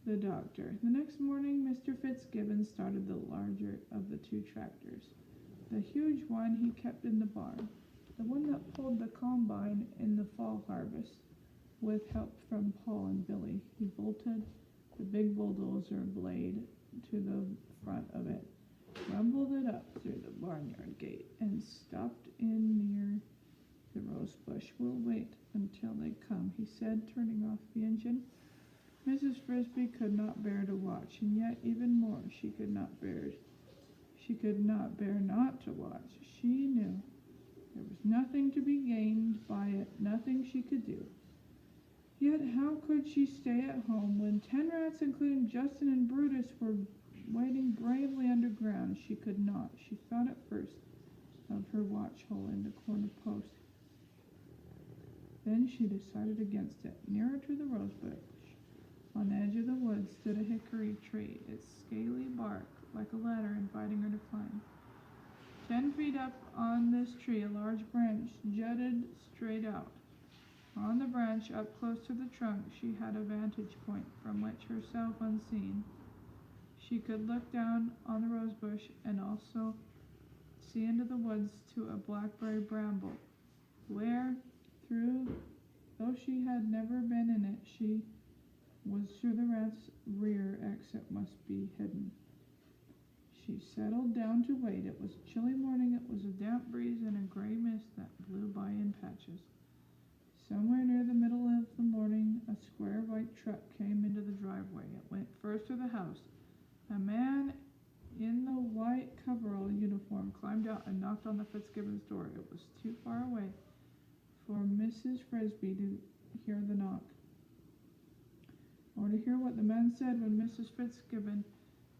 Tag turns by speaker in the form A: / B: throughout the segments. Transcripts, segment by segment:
A: the doctor. The next morning, Mr. Fitzgibbon started the larger of the two tractors. The huge one he kept in the barn, the one that pulled the combine in the fall harvest. With help from Paul and Billy, he bolted the big bulldozer blade to the front of it, rumbled it up through the barnyard gate, and stopped in near the rose bush. "We'll wait until they come," he said, turning off the engine. Mrs. Frisby could not bear to watch, and yet even more she could not bear not to watch. She knew there was nothing to be gained by it, nothing she could do. Yet how could she stay at home when 10 rats, including Justin and Brutus, were waiting bravely underground? She could not. She thought at first of her watch hole in the corner post. Then she decided against it. Nearer to the rose bush, on the edge of the woods, stood a hickory tree, its scaly bark like a ladder inviting her to climb. 10 feet up on this tree, a large branch jutted straight out. On the branch, up close to the trunk, she had a vantage point from which, herself unseen, she could look down on the rose bush and also see into the woods to a blackberry bramble, where, though she had never been in it, she was sure the rat's rear exit must be hidden. She settled down to wait. It was a chilly morning. It was a damp breeze and a gray mist that blew by in patches. Somewhere near the middle of the morning, a square white truck came into the driveway. It went first to the house. A man in the white coverall uniform climbed out and knocked on the Fitzgibbons' door. It was too far away for Mrs. Frisby to hear the knock, or to hear what the man said when Mrs. Fitzgibbon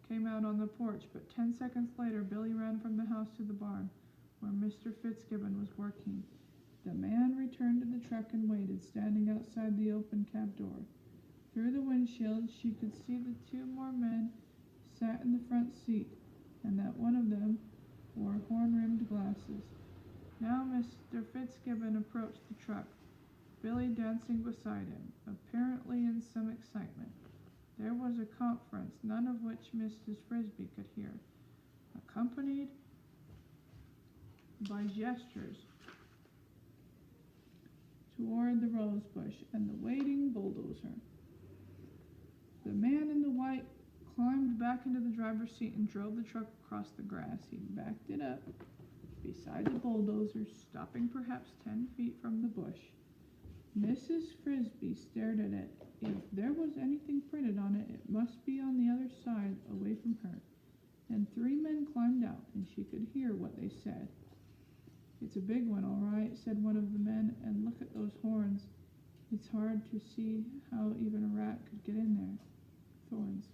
A: came out on the porch. But 10 seconds later, Billy ran from the house to the barn, where Mr. Fitzgibbon was working. The man returned to the truck and waited, standing outside the open cab door. Through the windshield, she could see the 2 more men sat in the front seat, and that one of them wore horn-rimmed glasses. Now Mr. Fitzgibbon approached the truck, Billy dancing beside him, apparently in some excitement. There was a conference, none of which Mrs. Frisby could hear, accompanied by gestures toward the rose bush and the waiting bulldozer. The man in the white climbed back into the driver's seat and drove the truck across the grass. He backed it up beside the bulldozer, stopping perhaps 10 feet from the bush. Mrs. Frisby stared at it. If there was anything printed on it, it must be on the other side, away from her. And 3 men climbed out, and she could hear what they said. "It's a big one, all right," said one of the men, "and look at those horns. It's hard to see how even a rat could get in there. Thorns."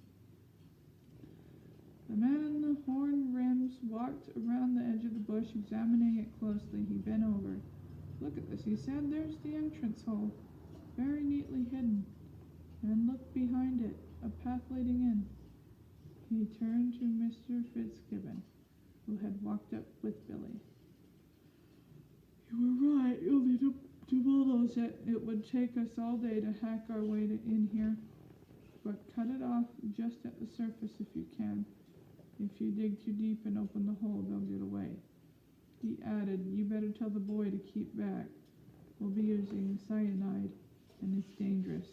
A: The man in the horn rims walked around the edge of the bush, examining it closely. He bent over. "Look at this," he said. "There's the entrance hole, very neatly hidden. And look behind it, a path leading in." He turned to Mr. Fitzgibbon, who had walked up with Billy. "You were right. You'll need to bulldoze it. It would take us all day to hack our way in here. But cut it off just at the surface if you can. If you dig too deep and open the hole, they'll get away." He added, "You better tell the boy to keep back. We'll be using cyanide, and it's dangerous."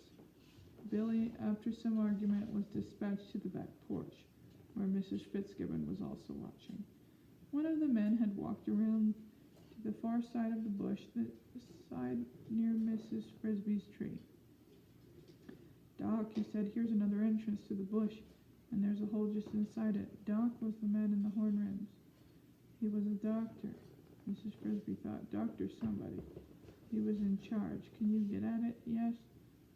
A: Billy, after some argument, was dispatched to the back porch, where Mrs. Fitzgibbon was also watching. One of the men had walked around to the far side of the bush, the side near Mrs. Frisby's tree. "Doc," he said, "here's another entrance to the bush, and there's a hole just inside it." Doc was the man in the horn rims. He was a doctor, Mrs. Frisby thought. Doctor somebody. He was in charge. "Can you get at it?" "Yes."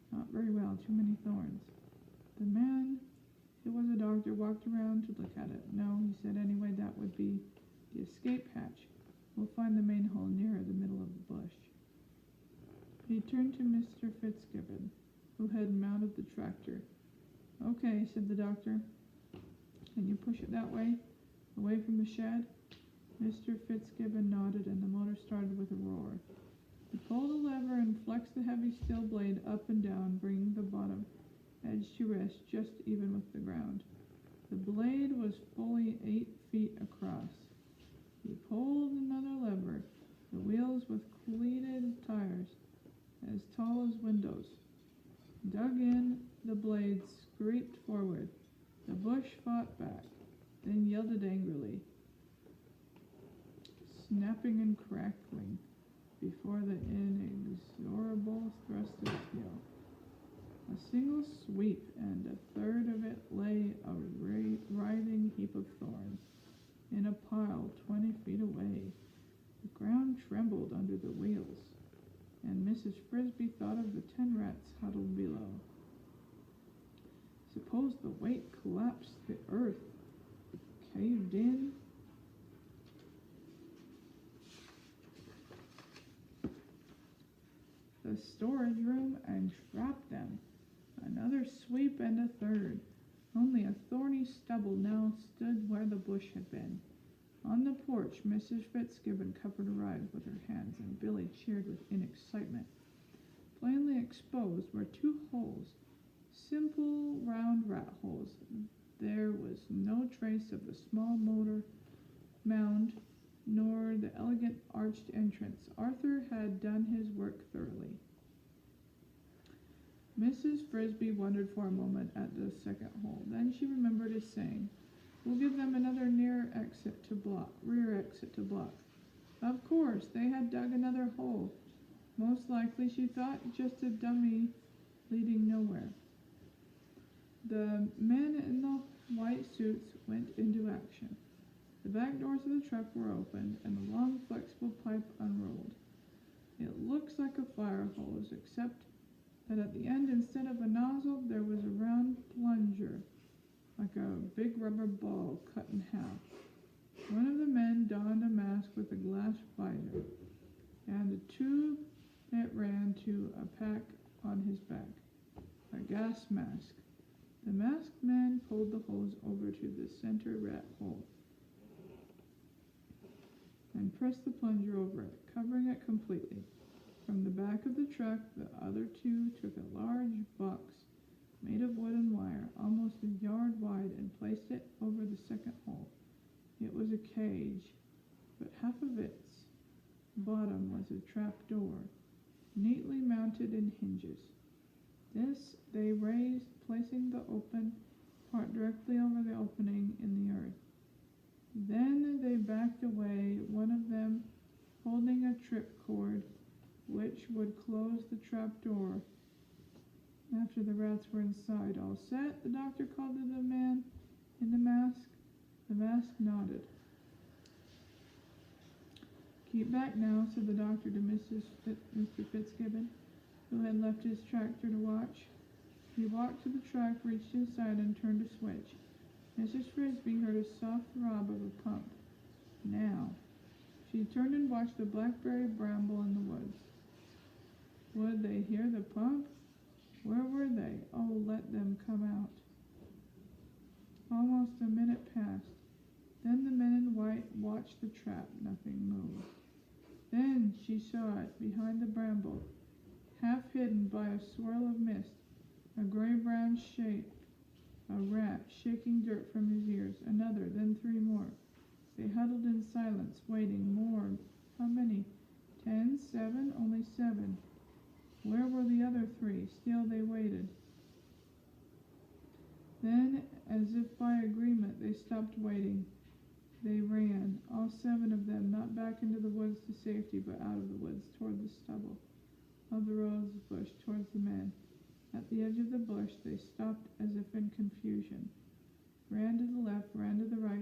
A: "Not very well. Too many thorns." The man, who was a doctor, walked around to look at it. "No," he said, "anyway, that would be the escape hatch. We'll find the main hole nearer the middle of the bush." He turned to Mr. Fitzgibbon, who had mounted the tractor. "Okay," said the doctor. "Can you push it that way, away from the shed?" Mr. Fitzgibbon nodded, and the motor started with a roar. He pulled a lever and flexed the heavy steel blade up and down, bringing the bottom edge to rest just even with the ground. The blade was fully 8 feet across. He pulled another lever, the wheels with cleated tires, as tall as windows. Dug in, the blade scraped forward. The bush fought back, then yielded angrily, snapping and crackling before the inexorable thrust of steel. A single sweep, and a third of it lay a writhing heap of thorns, in a pile 20 feet away. The ground trembled under the wheels, and Mrs. Frisby thought of the 10 rats huddled below. Suppose the weight collapsed the earth, caved in. The storage room and trapped them. Another sweep and a third. Only a thorny stubble now stood where the bush had been. On the porch, Mrs. Fitzgibbon covered her eyes with her hands, and Billy cheered with excitement. Plainly exposed were 2 holes, simple round rat holes. There was no trace of the small motor mound, nor the elegant arched entrance. Arthur had done his work thoroughly. Mrs. Frisby wondered for a moment at the second hole. Then she remembered his saying, "We'll give them another rear exit to block. Of course, they had dug another hole. Most likely, she thought, just a dummy leading nowhere. The men in the white suits went into action. The back doors of the truck were opened, and the long, flexible pipe unrolled. It looks like a fire hose, except that at the end, instead of a nozzle, there was a round plunger, like a big rubber ball cut in half. One of the men donned a mask with a glass visor, and a tube that ran to a pack on his back, a gas mask. The masked man pulled the hose over to the center rat hole and pressed the plunger over it, covering it completely. From the back of the truck, the other 2 took a large box made of wood and wire, almost a yard wide, and placed it over the second hole. It was a cage, but half of its bottom was a trap door, neatly mounted in hinges. This they raised, placing the open part directly over the opening in the earth. Then they backed away, one of them holding a tripcord which would close the trap door after the rats were inside. "All set?" the doctor called to the man in the mask. The mask nodded. "Keep back now," said the doctor to Mr. Fitzgibbon, who had left his tractor to watch. He walked to the truck, reached inside, and turned a switch. Mrs. Frisby heard a soft throb of a pump. Now, she turned and watched the blackberry bramble in the woods. Would they hear the pump? Where were they? Oh, let them come out. Almost a minute passed. Then the men in white watched the trap. Nothing moved. Then she saw it behind the bramble, half hidden by a swirl of mist, a gray-brown shape, a rat shaking dirt from his ears. Another, then 3 more. They huddled in silence, waiting. More. How many? 10, 7, only 7. Where were the other 3? Still they waited. Then, as if by agreement, they stopped waiting. They ran, all 7 of them, not back into the woods to safety, but out of the woods, toward the stubble of the rose bush, towards the men. At the edge of the bush, they stopped as if in confusion. Ran to the left, ran to the right.